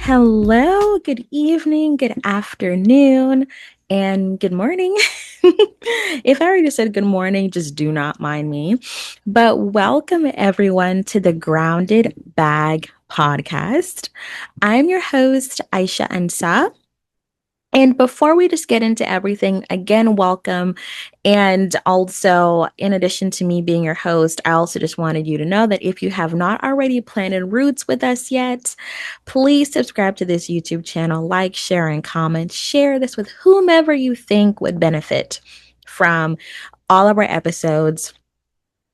Hello, good evening, good afternoon, and good morning. If I already said good morning, just do not mind me. But welcome everyone to the Grounded Bag podcast. I'm your host, Aiysha Ansa. And before we just get into everything, again, welcome. And also, in addition to me being your host, I also just wanted you to know that if you have not already planted roots with us yet, please subscribe to this YouTube channel, like, share, and comment. Share this with whomever you think would benefit from all of our episodes,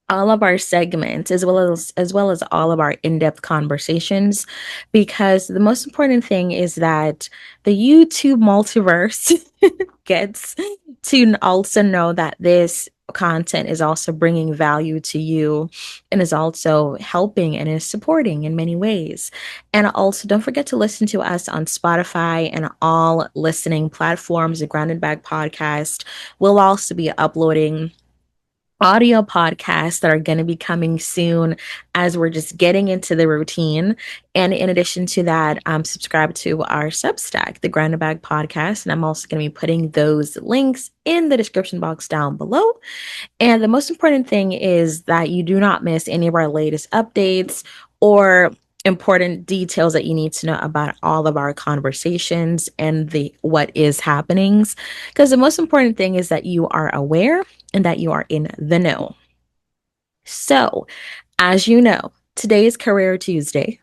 all of our segments, as well as all of our in-depth conversations, because the most important thing is that the YouTube multiverse gets to also know that this content is also bringing value to you and is also helping and is supporting in many ways. And also, don't forget to listen to us on Spotify and all listening platforms. The Grounded Bag podcast will also be uploading audio podcasts that are going to be coming soon as we're just getting into the routine. And in addition to that, subscribe to our Substack, the Grounded Bag Podcast. And I'm also going to be putting those links in the description box down below. And the most important thing is that you do not miss any of our latest updates or important details that you need to know about all of our conversations and the what is happenings, because the most important thing is that you are aware and that you are in the know. So, as you know, today is Career Tuesday.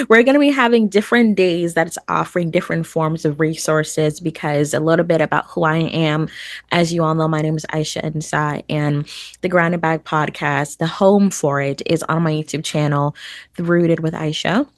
We're going to be having different days that's offering different forms of resources, because a little bit about who I am. As you all know, my name is Aiysha Ansa, and the Grounded Bag podcast, the home for it, is on my YouTube channel, Rooted with Aiysha.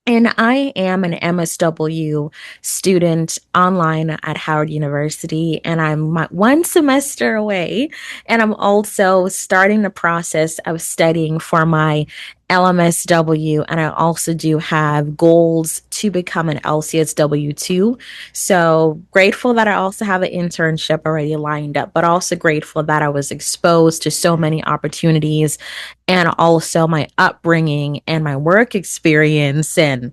And I am an MSW student online at Howard University, and I'm one semester away. And I'm also starting the process of studying for my LMSW. And I also do have goals to become an LCSW too. So grateful that I also have an internship already lined up, but also grateful that I was exposed to so many opportunities, and also my upbringing and my work experience and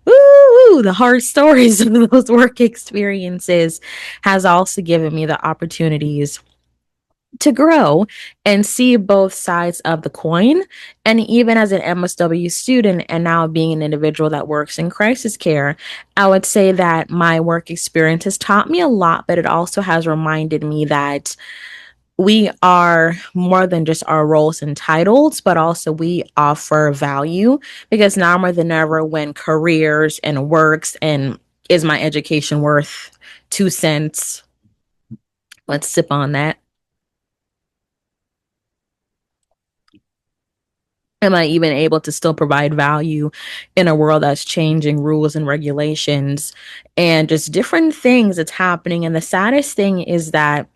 the hard stories of those work experiences has also given me the opportunities to grow and see both sides of the coin. And even as an MSW student, and now being an individual that works in crisis care, I would say that my work experience has taught me a lot, but it also has reminded me that we are more than just our roles and titles, but also we offer value, because now more than ever, when careers and works and is my education worth 2 cents? Let's sip on that. Am I even able to still provide value in a world that's changing rules and regulations and just different things that's happening? And the saddest thing is that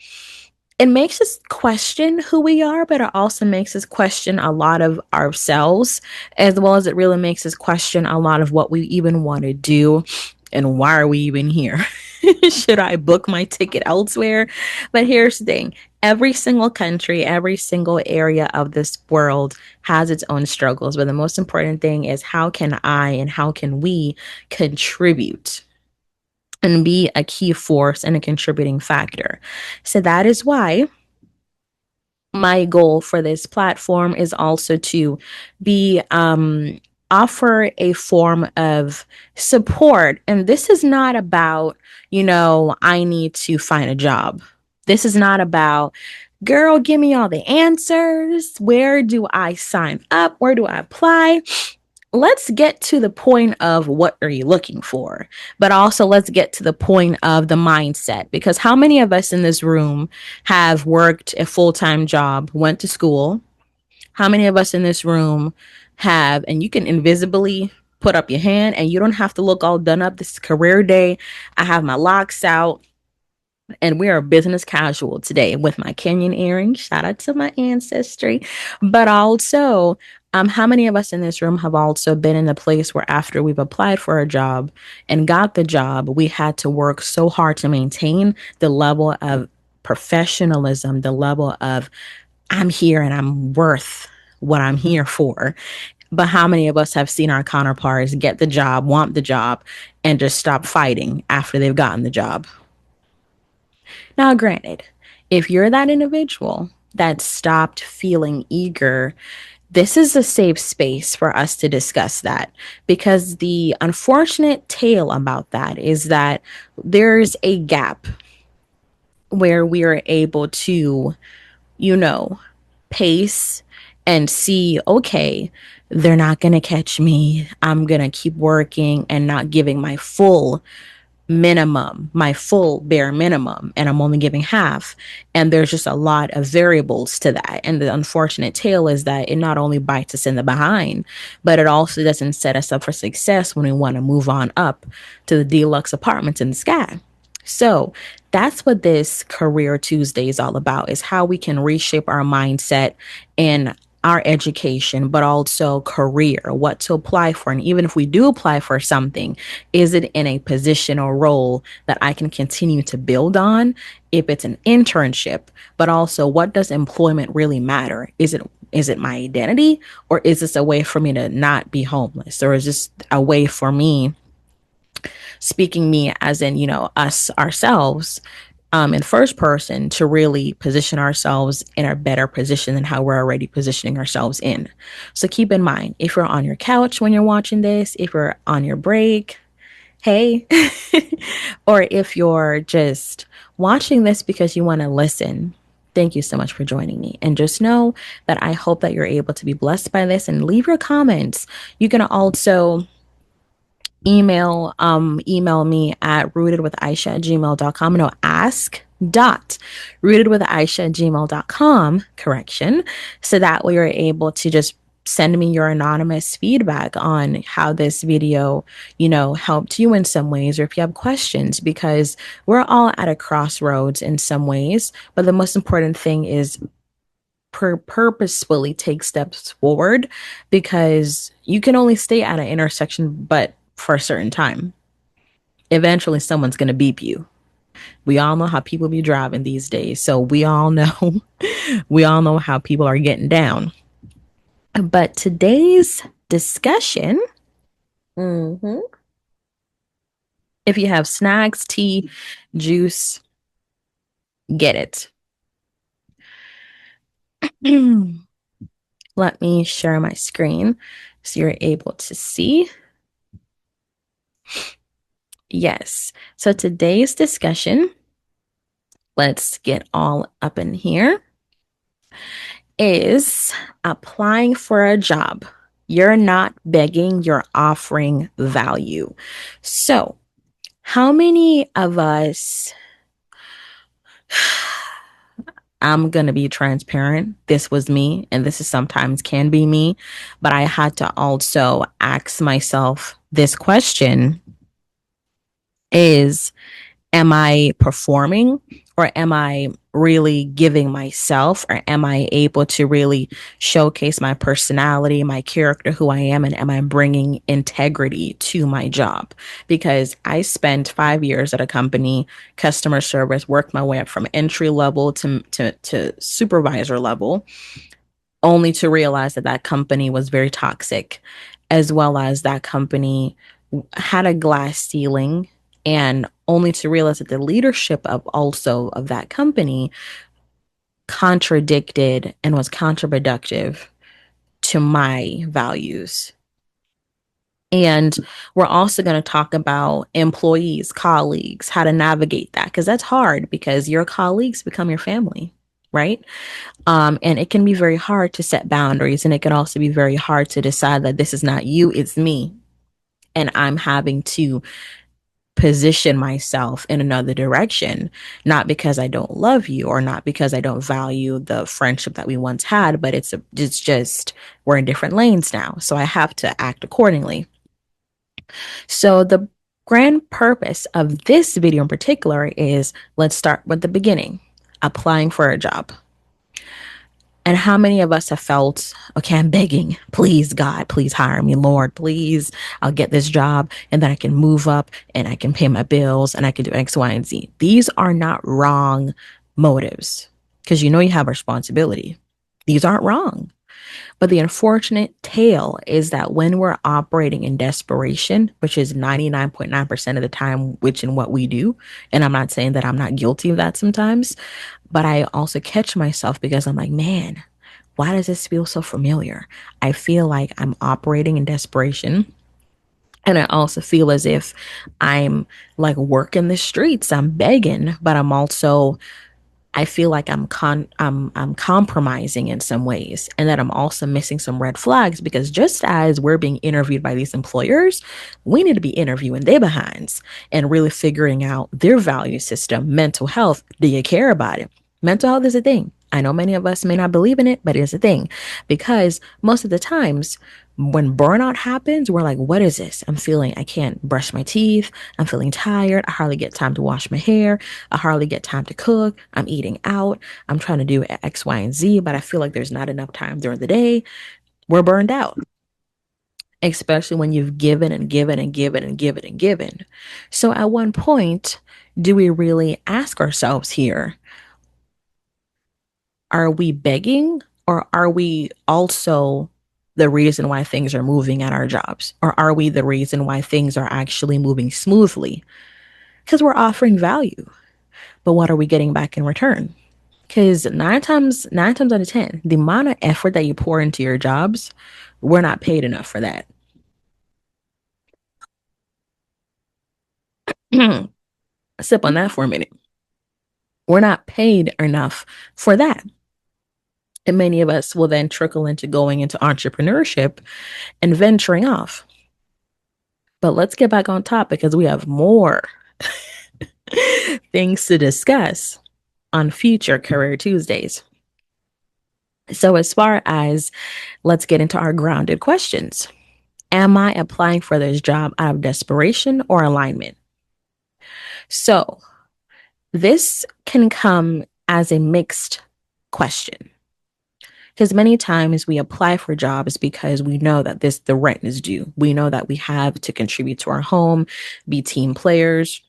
it makes us question who we are, but it also makes us question a lot of ourselves, as well as it really makes us question a lot of what we even want to do and why are we even here? Should I book my ticket elsewhere? But here's the thing: every single country, every single area of this world has its own struggles. But the most important thing is, how can I and how can we contribute and be a key force and a contributing factor? So that is why my goal for this platform is also to be offer a form of support. And this is not about, I need to find a job. This is not about, girl, give me all the answers. Where do I sign up? Where do I apply? Let's get to the point of what are you looking for, but also let's get to the point of the mindset, because how many of us in this room have worked a full-time job, went to school? How many of us in this room have, and you can invisibly put up your hand and you don't have to look all done up. This is career day. I have my locks out and we are business casual today with my Kenyan earrings. Shout out to my ancestry. But also, how many of us in this room have also been in a place where after we've applied for a job and got the job, we had to work so hard to maintain the level of professionalism, the level of I'm here and I'm worth what I'm here for. But how many of us have seen our counterparts get the job, want the job, and just stop fighting after they've gotten the job? Now, granted, if you're that individual that stopped feeling eager, this is a safe space for us to discuss that, because the unfortunate tale about that is that there's a gap where we are able to, you know, pace and see, okay, they're not going to catch me. I'm going to keep working and not giving my full minimum, my full bare minimum, and I'm only giving half. And there's just a lot of variables to that. And the unfortunate tale is that it not only bites us in the behind, but it also doesn't set us up for success when we want to move on up to the deluxe apartments in the sky. So that's what this Career Tuesday is all about, is how we can reshape our mindset and our education, but also career, what to apply for. And even if we do apply for something, is it in a position or role that I can continue to build on? If it's an internship, but also what does employment really matter? Is it my identity, or is this a way for me to not be homeless, or is this a way for me, speaking me as in, us ourselves, in first person, to really position ourselves in a better position than how we're already positioning ourselves in. So keep in mind, if you're on your couch when you're watching this, if you're on your break, hey, or if you're just watching this because you want to listen, thank you so much for joining me. And just know that I hope that you're able to be blessed by this, and leave your comments. You can also email me at rootedwithaiysha@gmail.com. No, ask dot rootedwithaiysha@gmail.com, correction, so that way you're able to just send me your anonymous feedback on how this video, helped you in some ways, or if you have questions, because we're all at a crossroads in some ways. But the most important thing is purposefully take steps forward, because you can only stay at an intersection but for a certain time. Eventually someone's going to beep you. We all know how people be driving these days, so we all know we all know how people are getting down. But today's discussion, if you have snacks, tea, juice, get it. Let me share my screen so you're able to see. Yes. So today's discussion, let's get all up in here, is applying for a job. You're not begging, you're offering value. So, how many of us, I'm going to be transparent. This was me, and this is sometimes can be me, but I had to also ask myself this question is, am I performing, or am I really giving myself, or am I able to really showcase my personality, my character, who I am, and am I bringing integrity to my job? Because I spent 5 years at a company, customer service, worked my way up from entry level to supervisor level, only to realize that that company was very toxic, as well as that company had a glass ceiling, and only to realize that the leadership of that company contradicted and was counterproductive to my values. And we're also going to talk about employees, colleagues, how to navigate that, because that's hard, because your colleagues become your family, right? And it can be very hard to set boundaries, and it can also be very hard to decide that this is not you, it's me. And I'm having to position myself in another direction, not because I don't love you, or not because I don't value the friendship that we once had, but it's just we're in different lanes now, so I have to act accordingly. So the grand purpose of this video in particular is, let's start with the beginning, applying for a job. And how many of us have felt, okay, I'm begging, please, God, please hire me, Lord, please, I'll get this job, and then I can move up, and I can pay my bills, and I can do X, Y, and Z. These are not wrong motives, because you have a responsibility. These aren't wrong. But the unfortunate tale is that when we're operating in desperation, which is 99.9% of the time, which in what we do, and I'm not saying that I'm not guilty of that sometimes, but I also catch myself because I'm like, man, why does this feel so familiar? I feel like I'm operating in desperation. And I also feel as if I'm like working the streets, I'm begging, but I feel like I'm compromising in some ways, and that I'm also missing some red flags because just as we're being interviewed by these employers, we need to be interviewing their behinds and really figuring out their value system, mental health. Do you care about it? Mental health is a thing. I know many of us may not believe in it, but it's a thing because most of the times when burnout happens, we're like, what is this? I'm feeling I can't brush my teeth. I'm feeling tired. I hardly get time to wash my hair. I hardly get time to cook. I'm eating out. I'm trying to do X, Y, and Z, but I feel like there's not enough time during the day. We're burned out, especially when you've given and given and given and given and given. So at one point, do we really ask ourselves here, are we begging or are we also the reason why things are moving at our jobs? Or are we the reason why things are actually moving smoothly? Because we're offering value, but what are we getting back in return? Because nine times out of 10, the amount of effort that you pour into your jobs, we're not paid enough for that. Sip on that for a minute. We're not paid enough for that. And many of us will then trickle into going into entrepreneurship and venturing off. But let's get back on top because we have more things to discuss on future Career Tuesdays. So, as far as let's get into our grounded questions. Am I applying for this job out of desperation or alignment? So, this can come as a mixed question because many times we apply for jobs because we know that the rent is due. We know that we have to contribute to our home, be team players.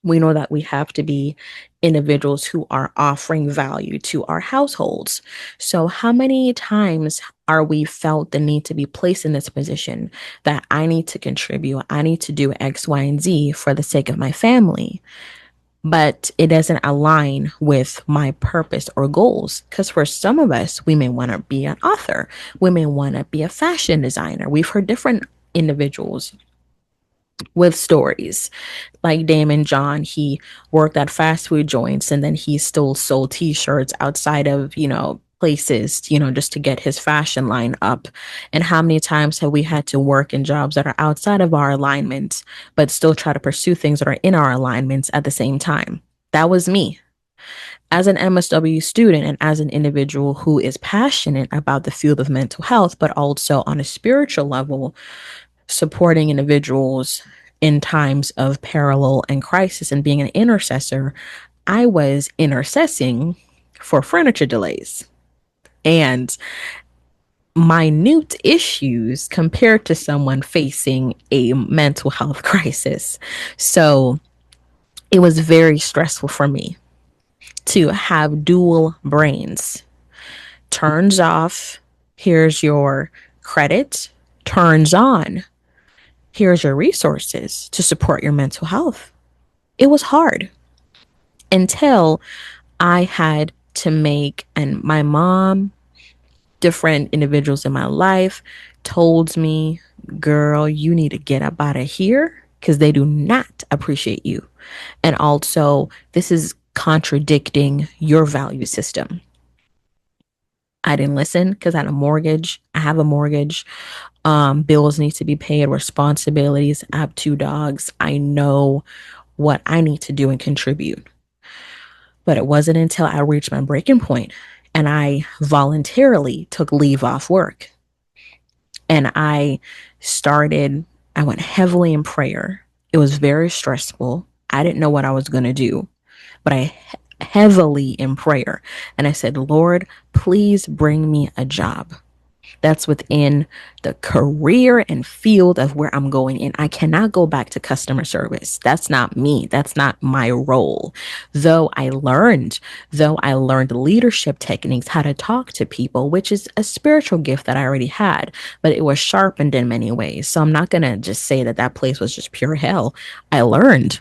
We know that we have to be individuals who are offering value to our households. So, how many times are we felt the need to be placed in this position that I need to contribute? I need to do X, Y, and Z for the sake of my family, but it doesn't align with my purpose or goals. Because for some of us, we may want to be an author, we may want to be a fashion designer. We've heard different individuals with stories like Damon John. He worked at fast food joints and then he still sold t-shirts outside of, places, just to get his fashion line up. And how many times have we had to work in jobs that are outside of our alignment, but still try to pursue things that are in our alignments at the same time? That was me. As an MSW student and as an individual who is passionate about the field of mental health, but also on a spiritual level, supporting individuals in times of parallel and crisis and being an intercessor, I was intercessing for furniture delays and minute issues compared to someone facing a mental health crisis. So it was very stressful for me to have dual brains. Turns off, here's your credit. Turns on, here's your resources to support your mental health. It was hard until I had to make, and my mom, different individuals in my life told me, girl, you need to get up out of here because they do not appreciate you. And also, this is contradicting your value system. I didn't listen because I had a mortgage. I have a mortgage. Bills need to be paid, responsibilities. I have 2 dogs. I know what I need to do and contribute. But it wasn't until I reached my breaking point and I voluntarily took leave off work and I went heavily in prayer. It was very stressful. I didn't know what I was going to do, but I heavily in prayer. And I said, Lord, please bring me a job. That's within the career and field of where I'm going in. I cannot go back to customer service. That's not me. That's not my role. Though I learned, though I learned leadership techniques, how to talk to people, which is a spiritual gift that I already had, but it was sharpened in many ways. So I'm not going to just say that that place was just pure hell. I learned.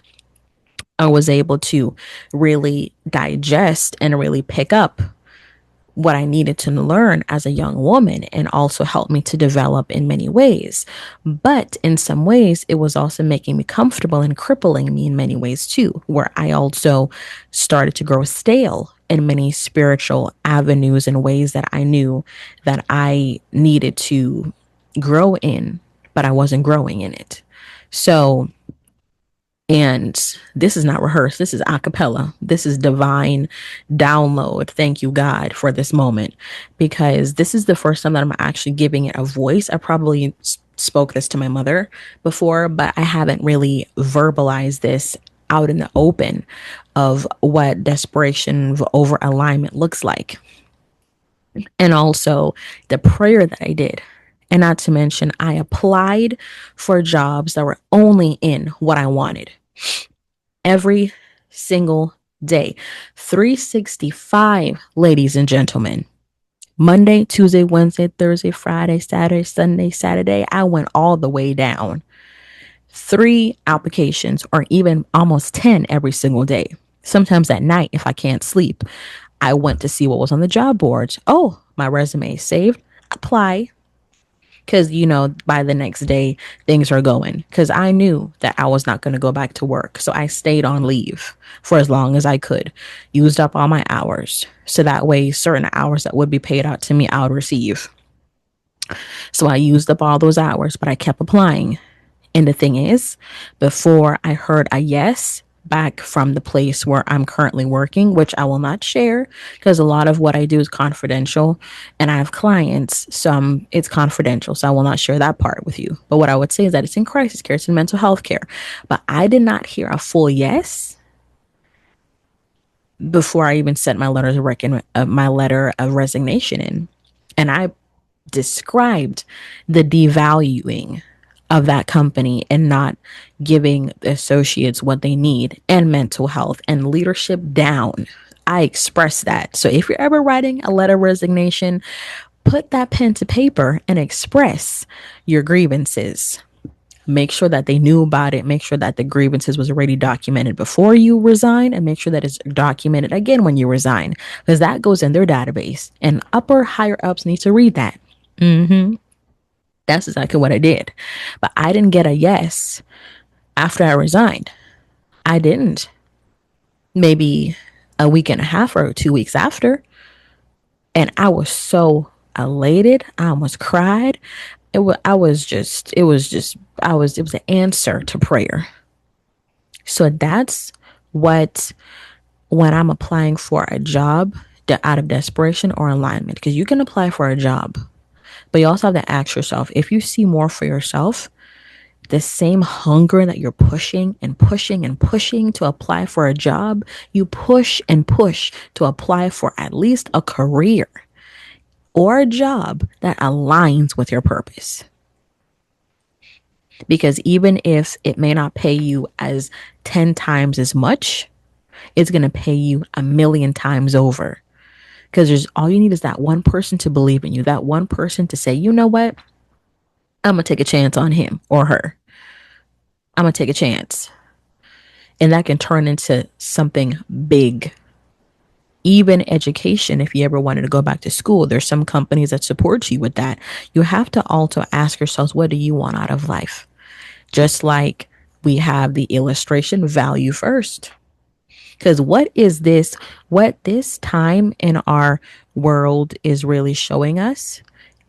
I was able to really digest and really pick up what I needed to learn as a young woman and also helped me to develop in many ways. But in some ways, it was also making me comfortable and crippling me in many ways too, where I also started to grow stale in many spiritual avenues and ways that I knew that I needed to grow in, but I wasn't growing in it. So, and this is not rehearsed. This is a cappella. This is divine download. Thank you, God, for this moment, because this is the first time that I'm actually giving it a voice. I probably spoke this to my mother before, but I haven't really verbalized this out in the open of what desperation over alignment looks like. And also the prayer that I did. And not to mention, I applied for jobs that were only in what I wanted every single day. 365, ladies and gentlemen. Monday, Tuesday, Wednesday, Thursday, Friday, Saturday, Sunday, Saturday. I went all the way down. 3 applications, or even almost 10 every single day. Sometimes at night, if I can't sleep, I went to see what was on the job boards. Oh, my resume is saved. Apply, because by the next day things are going, because I knew that I was not going to go back to work, so I stayed on leave for as long as I could, used up all my hours, so that way certain hours that would be paid out to me I would receive. So I used up all those hours, but I kept applying. And the thing is, before I heard a yes back from the place where I'm currently working, which I will not share because a lot of what I do is confidential and I have clients, so it's confidential. So I will not share that part with you. But what I would say is that it's in crisis care, it's in mental health care. But I did not hear a full yes before I even sent my letter of resignation in. And I described the devaluing of that company and not giving the associates what they need, and mental health and leadership down. I express that. So if you're ever writing a letter of resignation, put that pen to paper and express your grievances. Make sure that they knew about it. Make sure that the grievances was already documented before you resign, and make sure that it's documented again when you resign, because that goes in their database and upper higher ups need to read that. That's exactly what I did. But I didn't get a yes after I resigned. I didn't. Maybe a week and a half or 2 weeks after. And I was so elated. I almost cried. It was an answer to prayer. So that's what, when I'm applying for a job, out of desperation or alignment, because you can apply for a job, but you also have to ask yourself, if you see more for yourself, the same hunger that you're pushing and pushing and pushing to apply for a job, you push and push to apply for at least a career or a job that aligns with your purpose. Because even if it may not pay you as 10 times as much, it's going to pay you a million times over. Because there's all you need is that one person to believe in you, that one person to say, you know what? I'm going to take a chance on him or her. I'm going to take a chance. And that can turn into something big. Even education, if you ever wanted to go back to school, there's some companies that support you with that. You have to also ask yourselves, what do you want out of life? Just like we have the illustration, value first. Because what this time in our world is really showing us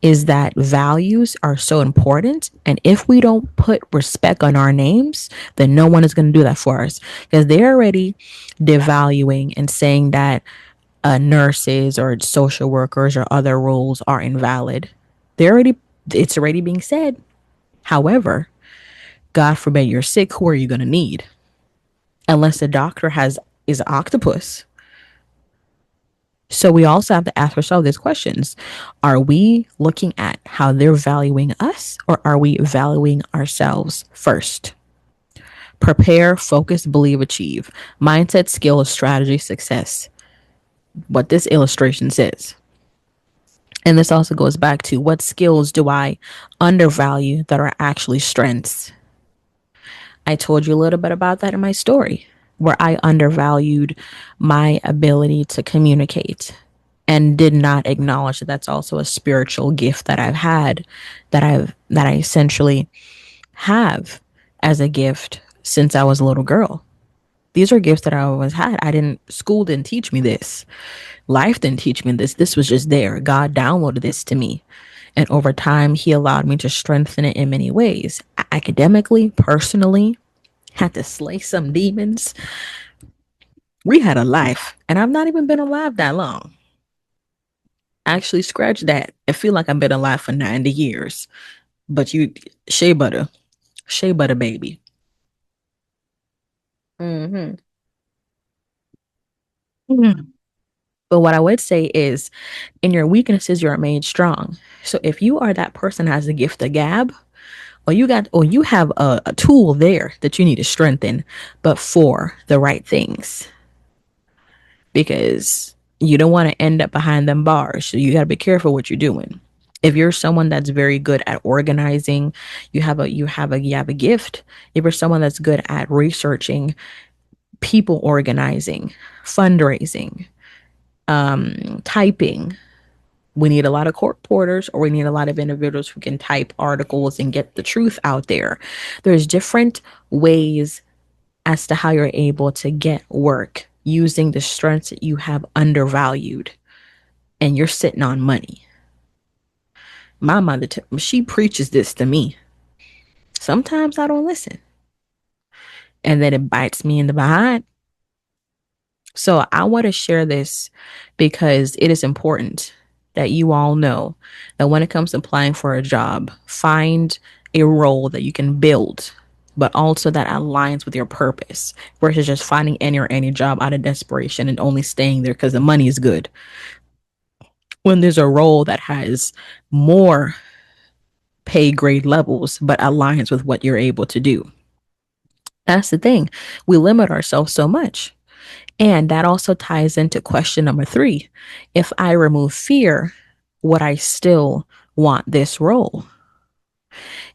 is that values are so important. And if we don't put respect on our names, then no one is going to do that for us, because they're already devaluing and saying that nurses or social workers or other roles are invalid. It's already being said. However, God forbid you're sick, who are you going to need? Unless the doctor is an octopus. So we also have to ask ourselves these questions. Are we looking at how they're valuing us, or are we valuing ourselves first? Prepare, focus, believe, achieve. Mindset, skill, strategy, success. What this illustration says. And this also goes back to, what skills do I undervalue that are actually strengths? I told you a little bit about that in my story, where I undervalued my ability to communicate and did not acknowledge that that's also a spiritual gift that I've had, that I essentially have as a gift since I was a little girl. These are gifts that I always had. School didn't teach me this. Life didn't teach me this. This was just there. God downloaded this to me. And over time, He allowed me to strengthen it in many ways. Academically, personally, had to slay some demons. We had a life, and I've not even been alive that long. Actually, scratch that. I feel like I've been alive for 90 years. But shea butter baby. Mm-hmm. Mm-hmm. But what I would say is, in your weaknesses, you're made strong. So if you are that person that has the gift of gab, or you have a tool there that you need to strengthen, but for the right things, because you don't want to end up behind them bars. So you got to be careful what you're doing. If you're someone that's very good at organizing, you have a gift. If you're someone that's good at researching, people organizing, fundraising, typing, we need a lot of court porters, or we need a lot of individuals who can type articles and get the truth out there. There's different ways as to how you're able to get work using the strengths that you have undervalued, and you're sitting on money. My mother, she preaches this to me. Sometimes I don't listen, and then it bites me in the behind. So I want to share this because it is important that you all know that when it comes to applying for a job, find a role that you can build, but also that aligns with your purpose, versus just finding any job out of desperation and only staying there because the money is good. When there's a role that has more pay grade levels, but aligns with what you're able to do. That's the thing. We limit ourselves so much. And that also ties into question number 3. If I remove fear, would I still want this role?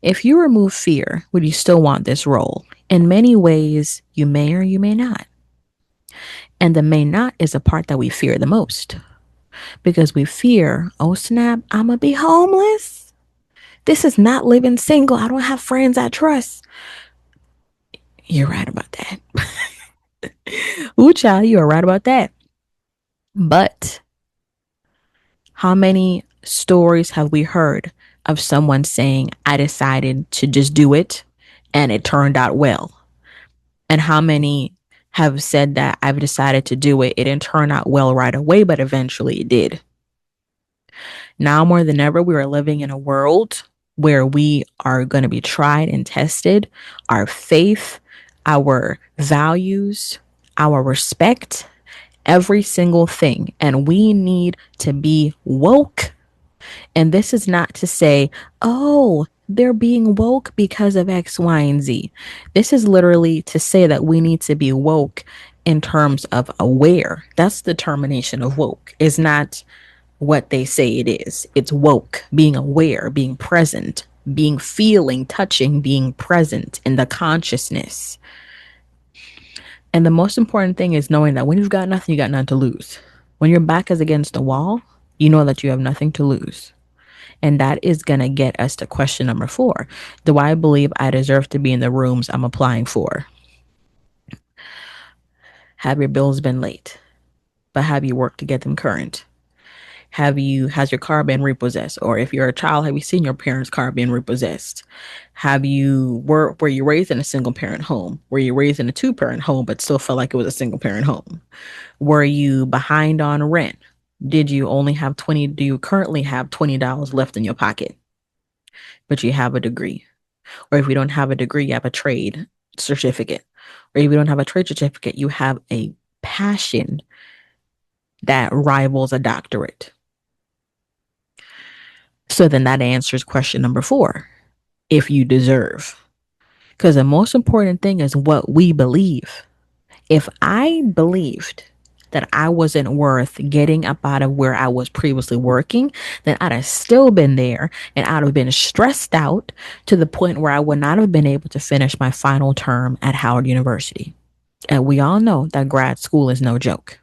If you remove fear, would you still want this role? In many ways, you may or you may not. And the may not is the part that we fear the most, because we fear, oh snap, I'm going to be homeless. This is not living single. I don't have friends I trust. You're right about that. Ooh, child, you are right about that. But how many stories have we heard of someone saying, I decided to just do it and it turned out well? And how many have said that I've decided to do it, it didn't turn out well right away, but eventually it did? Now more than ever, we are living in a world where we are going to be tried and tested. Our faith, our values, our respect, every single thing. And we need to be woke. And this is not to say, oh, they're being woke because of X, Y, and Z. This is literally to say that we need to be woke in terms of aware. That's the termination of woke, is not what they say it is. It's woke, being aware, being present, being feeling, touching, being present in the consciousness. And the most important thing is knowing that when you've got nothing, you got nothing to lose. When your back is against the wall, you know that you have nothing to lose. And that is going to get us to question number 4. Do I believe I deserve to be in the rooms I'm applying for? Have your bills been late? But have you worked to get them current? Has your car been repossessed? Or if you're a child, have you seen your parents' car being repossessed? Were you raised in a single parent home? Were you raised in a 2-parent home but still felt like it was a single parent home? Were you behind on rent? Do you currently have $20 left in your pocket, but you have a degree? Or if you don't have a degree, you have a trade certificate. Or if you don't have a trade certificate, you have a passion that rivals a doctorate? So then that answers question number 4, if you deserve. Because the most important thing is what we believe. If I believed that I wasn't worth getting up out of where I was previously working, then I'd have still been there and I'd have been stressed out to the point where I would not have been able to finish my final term at Howard University. And we all know that grad school is no joke.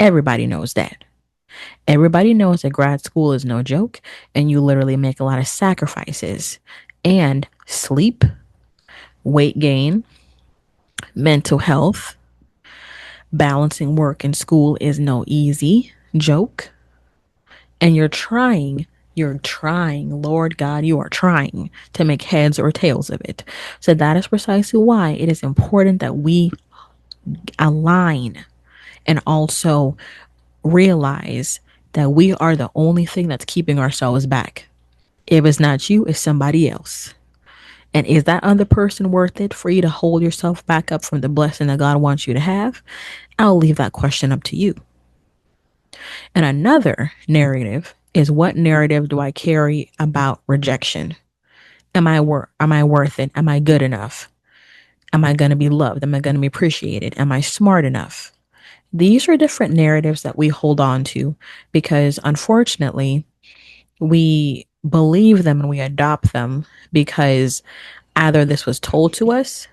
Everybody knows that. Everybody knows that grad school is no joke, and you literally make a lot of sacrifices. And sleep, weight gain, mental health, balancing work and school is no easy joke. And you're trying, Lord God, you are trying to make heads or tails of it. So that is precisely why it is important that we align and also realize that we are the only thing that's keeping ourselves back. If it's not you, it's somebody else. And is that other person worth it for you to hold yourself back up from the blessing that God wants you to have? I'll leave that question up to you. And another narrative is, what narrative do I carry about rejection? Am I worth it? Am I good enough? Am I going to be loved? Am I going to be appreciated? Am I smart enough? These are different narratives that we hold on to because unfortunately, we believe them and we adopt them because either this was told to us,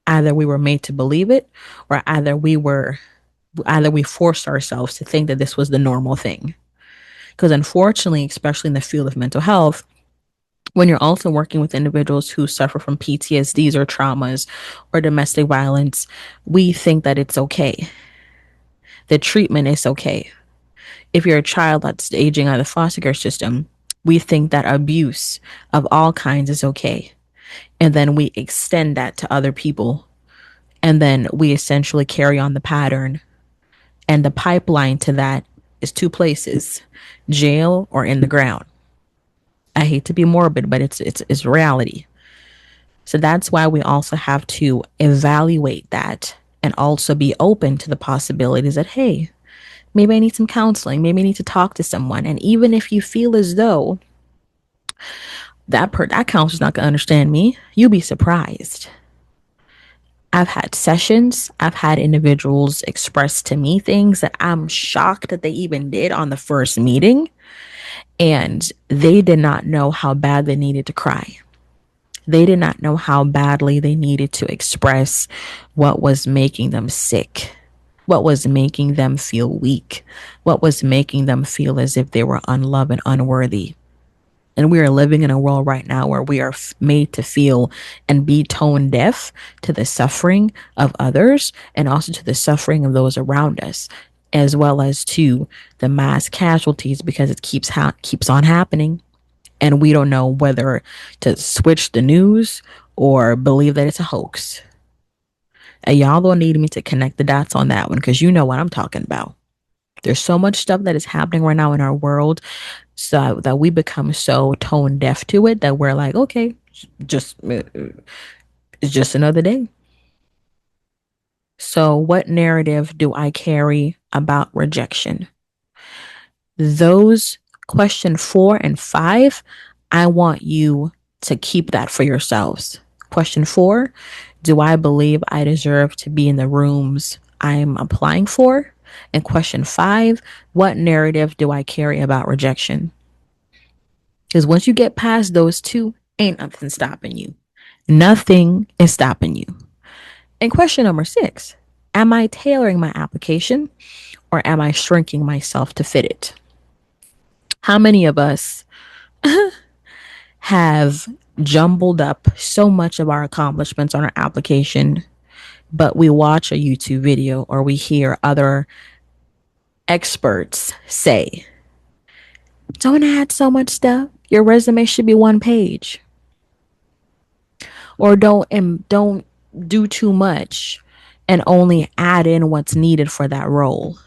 either we were made to believe it, or either we forced ourselves to think that this was the normal thing. Because unfortunately, especially in the field of mental health, when you're also working with individuals who suffer from PTSDs or traumas or domestic violence, we think that it's okay. The treatment is okay. If you're a child that's aging out of the foster care system, we think that abuse of all kinds is okay. And then we extend that to other people. And then we essentially carry on the pattern. And the pipeline to that is 2 places: jail or in the ground. I hate to be morbid, but it's reality. So that's why we also have to evaluate that and also be open to the possibilities that, hey, maybe I need some counseling. Maybe I need to talk to someone. And even if you feel as though that counselor's not going to understand me, you'll be surprised. I've had sessions, I've had individuals express to me things that I'm shocked that they even did on the first meeting. And they did not know how bad they needed to cry. They did not know how badly they needed to express what was making them sick, what was making them feel weak, what was making them feel as if they were unloved and unworthy. And we are living in a world right now where we are made to feel and be tone deaf to the suffering of others and also to the suffering of those around us, as well as to the mass casualties, because it keeps on happening. And we don't know whether to switch the news or believe that it's a hoax. And y'all don't need me to connect the dots on that one because you know what I'm talking about. There's so much stuff that is happening right now in our world, so that we become so tone deaf to it that we're like, okay, just it's just another day. So what narrative do I carry about rejection? Those question 4 and 5, I want you to keep that for yourselves. Question 4, do I believe I deserve to be in the rooms I'm applying for? And question 5, what narrative do I carry about rejection? Because once you get past those 2, ain't nothing stopping you. Nothing is stopping you. And question number 6, am I tailoring my application or am I shrinking myself to fit it? How many of us have jumbled up so much of our accomplishments on our application, but we watch a YouTube video or we hear other experts say, don't add so much stuff. Your resume should be 1 page. Or don't do too much and only add in what's needed for that role.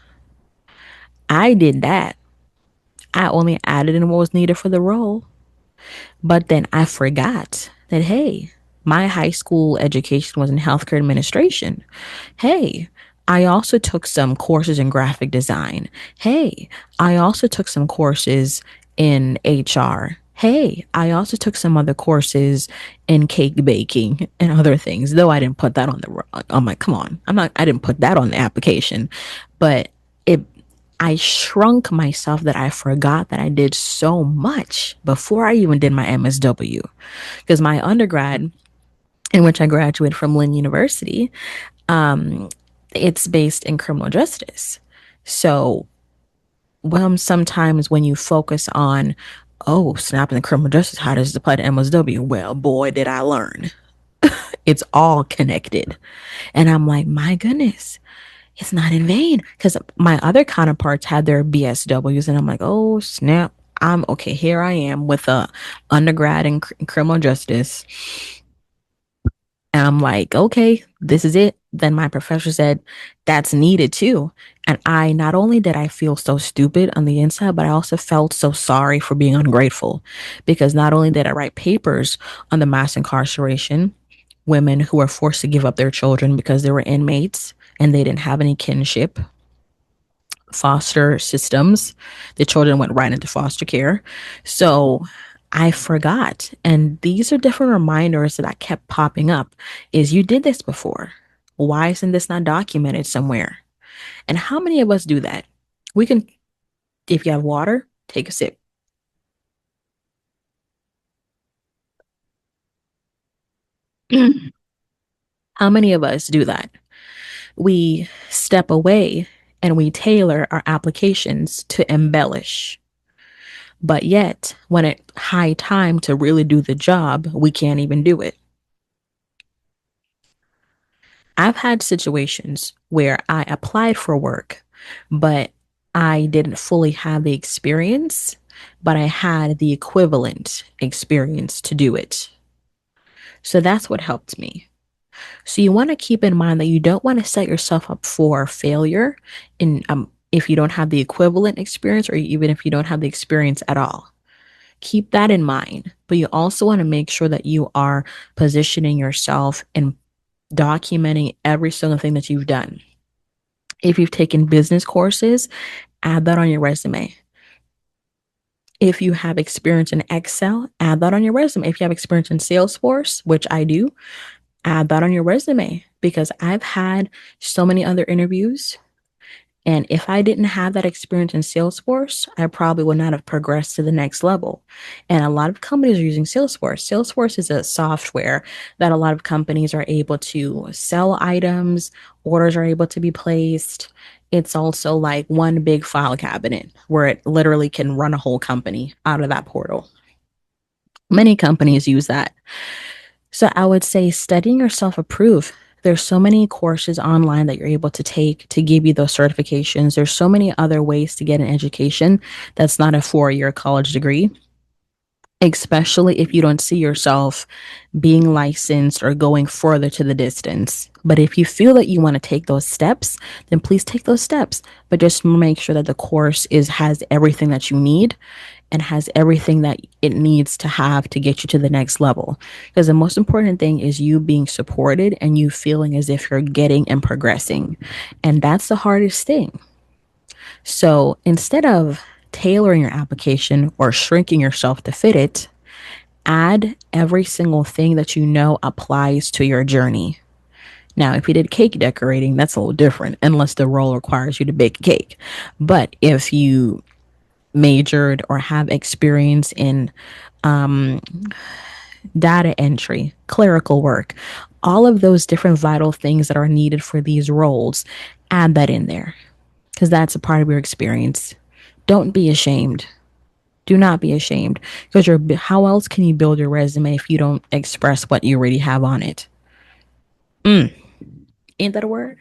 I did that. I only added in what was needed for the role. But then I forgot that, hey, my high school education was in healthcare administration. Hey, I also took some courses in graphic design. Hey, I also took some courses in HR. Hey, I also took some other courses in cake baking and other things, though I didn't put that on the, I'm like, come on, I didn't put that on the application, but it, I shrunk myself that I forgot that I did so much before I even did my MSW. Because my undergrad, in which I graduated from Lynn University, um, it's based in criminal justice. So, well, sometimes when you focus on, oh, snap in the criminal justice, how does it apply to MSW? Well, boy, did I learn. It's all connected. And I'm like, my goodness, it's not in vain. Because my other counterparts had their BSWs, and I'm like, oh, snap. I'm okay. Here I am with a undergrad in criminal justice. And I'm like, okay, this is it. Then my professor said, that's needed too. And I not only did I feel so stupid on the inside, but I also felt so sorry for being ungrateful because not only did I write papers on the mass incarceration, women who were forced to give up their children because they were inmates and they didn't have any kinship, foster systems. The children went right into foster care. So I forgot. And these are different reminders that I kept popping up is you did this before. Why isn't this not documented somewhere? And how many of us do that? We can, if you have water, take a sip. How many of us do that? We step away and we tailor our applications to embellish. But yet, when it's high time to really do the job, we can't even do it. I've had situations where I applied for work, but I didn't fully have the experience, but I had the equivalent experience to do it. So that's what helped me. So you want to keep in mind that you don't want to set yourself up for failure in if you don't have the equivalent experience or even if you don't have the experience at all. Keep that in mind. But you also want to make sure that you are positioning yourself and documenting every single thing that you've done. If you've taken business courses, add that on your resume. If you have experience in Excel, add that on your resume. If you have experience in Salesforce, which I do, add that on your resume because I've had so many other interviews. And if I didn't have that experience in Salesforce, I probably would not have progressed to the next level. And a lot of companies are using Salesforce. Salesforce is a software that a lot of companies are able to sell items, orders are able to be placed. It's also like one big file cabinet where it literally can run a whole company out of that portal. Many companies use that. So I would say studying yourself approve. There's so many courses online that you're able to take to give you those certifications. There's so many other ways to get an education that's not a 4-year college degree, especially if you don't see yourself being licensed or going further to the distance. But if you feel that you want to take those steps, then please take those steps. But just make sure that the course is has everything that you need and has everything that it needs to have to get you to the next level. Because the most important thing is you being supported and you feeling as if you're getting and progressing. And that's the hardest thing. So instead of tailoring your application or shrinking yourself to fit it, add every single thing that you know applies to your journey. Now, if you did cake decorating, that's a little different, unless the role requires you to bake a cake. But if you majored or have experience in um, data entry, clerical work, all of those different vital things that are needed for these roles, add that in there because that's a part of your experience. Don't be ashamed. Do not be ashamed because how else can you build your resume if you don't express what you already have on it? Mm, ain't that a word?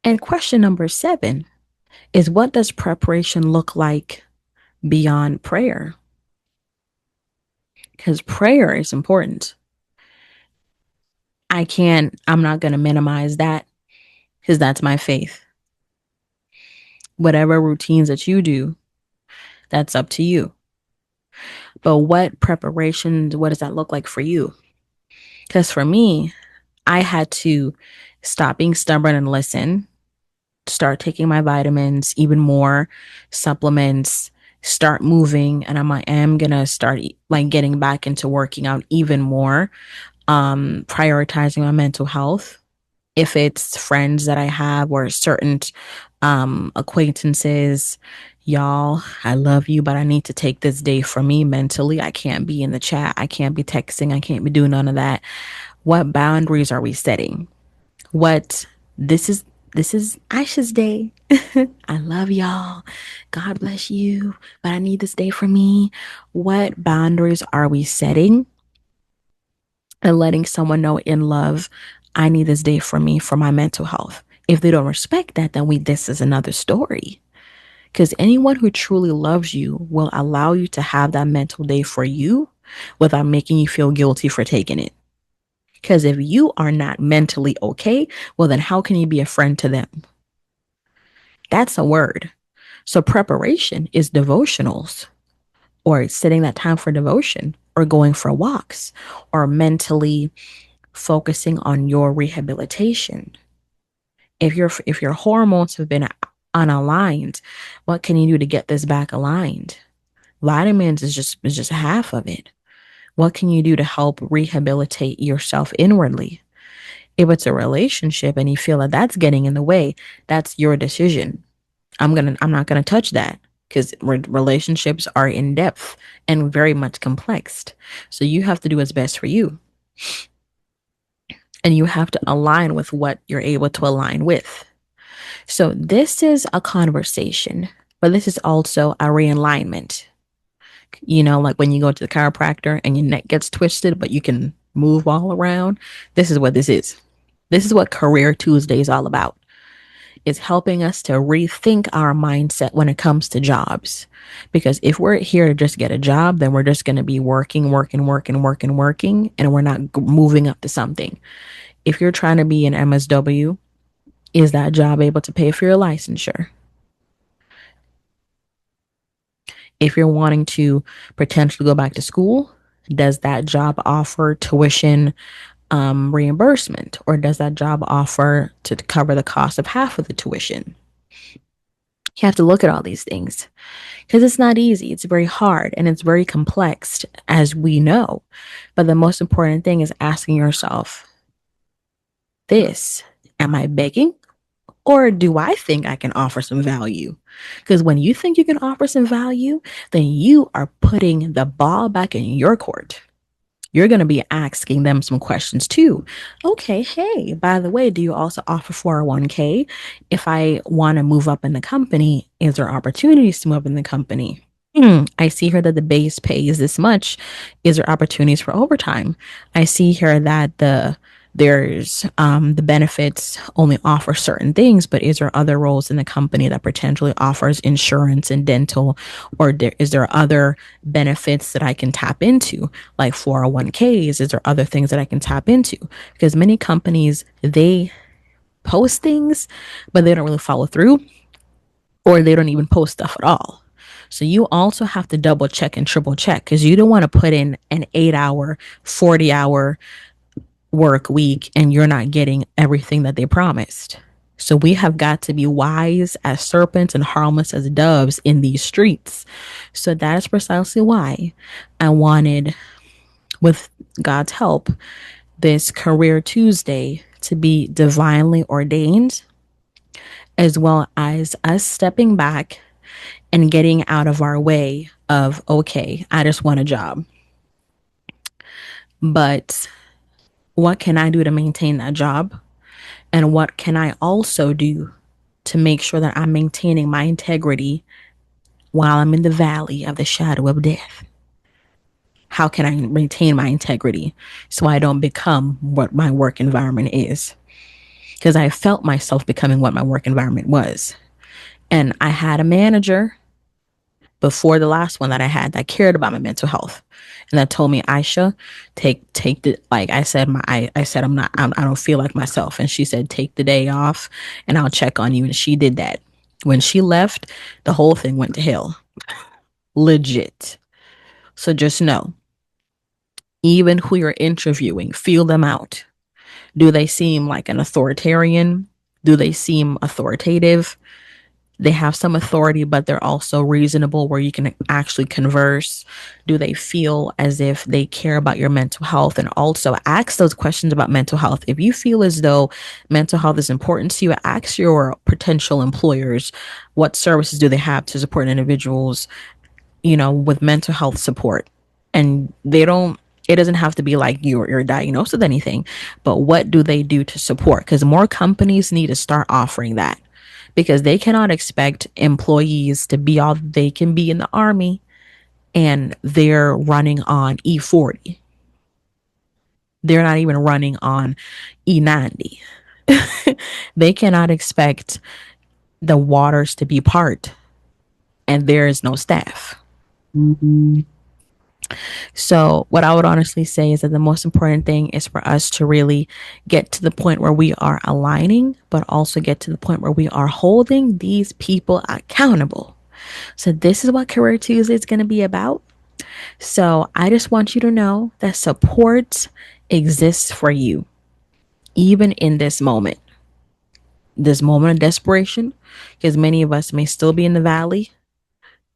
And question number 7 is what does preparation look like beyond prayer? Because prayer is important. I'm not going to minimize that because that's my faith. Whatever routines that you do, that's up to you. But what preparations, what does that look like for you? Because for me, I had to Stop being stubborn and listen. Start taking my vitamins, even more supplements, start moving. And I am going to start like getting back into working out even more, prioritizing my mental health. If it's friends that I have or certain acquaintances, y'all, I love you, but I need to take this day for me mentally. I can't be in the chat. I can't be texting. I can't be doing none of that. What boundaries are we setting? What this is this is Aisha's day. I love y'all. God bless you, but I need this day for me. What boundaries are we setting and letting someone know in love, I need this day for me for my mental health? If they don't respect that, then this is another story. Because anyone who truly loves you will allow you to have that mental day for you without making you feel guilty for taking it. Because if you are not mentally okay, well, then how can you be a friend to them? That's a word. So preparation is devotionals, or setting that time for devotion, or going for walks, or mentally focusing on your rehabilitation. If your hormones have been unaligned, what can you do to get this back aligned? Vitamins is just half of it. What can you do to help rehabilitate yourself inwardly? If it's a relationship and you feel that that's getting in the way, that's your decision. I'm not gonna touch that because relationships are in depth and very much complex. So you have to do what's best for you, and you have to align with what you're able to align with. So this is a conversation, but this is also a realignment. Like when you go to the chiropractor and your neck gets twisted, but you can move all around. This is what this is. This is what Career Tuesday is all about. It's helping us to rethink our mindset when it comes to jobs. Because if we're here to just get a job, then we're just going to be working, and we're not moving up to something. If you're trying to be an MSW, is that job able to pay for your licensure? If you're wanting to potentially go back to school, does that job offer tuition reimbursement, or does that job offer to cover the cost of half of the tuition? You have to look at all these things because it's not easy. It's very hard and it's very complex, as we know. But the most important thing is asking yourself this: am I begging, or do I think I can offer some value? Because when you think you can offer some value, then you are putting the ball back in your court. You're going to be asking them some questions too. Okay, hey, by the way, do you also offer 401k? If I want to move up in the company, is there opportunities to move up in the company? I see here that the base pay is this much. Is there opportunities for overtime? I see here that the benefits only offer certain things, but is there other roles in the company that potentially offers insurance and dental, or is there other benefits that I can tap into, like 401ks? Is there other things that I can tap into? Because many companies, they post things, but they don't really follow through, or they don't even post stuff at all. So you also have to double check and triple check, because you don't want to put in an 8-hour, 40-hour work week and you're not getting everything that they promised. So we have got to be wise as serpents and harmless as doves in these streets. So that is precisely why I wanted, with God's help, this Career Tuesday to be divinely ordained, as well as us stepping back and getting out of our way of, okay, I just want a job. But what can I do to maintain that job? And what can I also do to make sure that I'm maintaining my integrity while I'm in the valley of the shadow of death? How can I maintain my integrity so I don't become what my work environment is? Because I felt myself becoming what my work environment was. And I had a manager before the last one that I had that cared about my mental health, and that told me, Aiysha, take the, like I said, I said I don't feel like myself, and she said, take the day off and I'll check on you. And she did that. When she left, the whole thing went to hell, legit. So just know, even who you're interviewing, feel them out. Do they seem like an authoritarian? Do they seem authoritative? They have some authority, but they're also reasonable where you can actually converse. Do they feel as if they care about your mental health? And also ask those questions about mental health. If you feel as though mental health is important to you, ask your potential employers what services do they have to support individuals, with mental health support. And it doesn't have to be like you're diagnosed with anything, but what do they do to support? Because more companies need to start offering that, because they cannot expect employees to be all they can be in the army and they're running on E40. They're not even running on E90. They cannot expect the waters to be part and there is no staff. Mm-hmm. So, what I would honestly say is that the most important thing is for us to really get to the point where we are aligning, but also get to the point where we are holding these people accountable. So, this is what Career Tuesday is going to be about. So, I just want you to know that support exists for you, even in this moment of desperation, because many of us may still be in the valley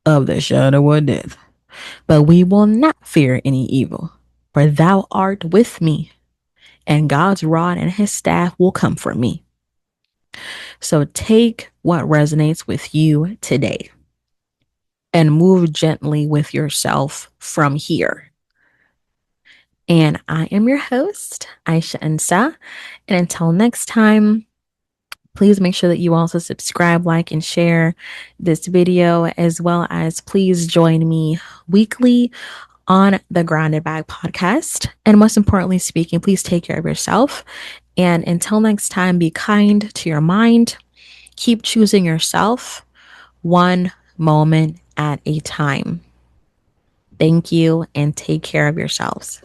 of the shadow of death. But we will not fear any evil, for thou art with me, and God's rod and his staff will comfort me. So take what resonates with you today and move gently with yourself from here. And I am your host, Aiysha Ansa. And until next time, please make sure that you also subscribe, like, and share this video, as well as please join me weekly on the Grounded Bag podcast. And most importantly speaking, please take care of yourself. And until next time, be kind to your mind. Keep choosing yourself one moment at a time. Thank you and take care of yourselves.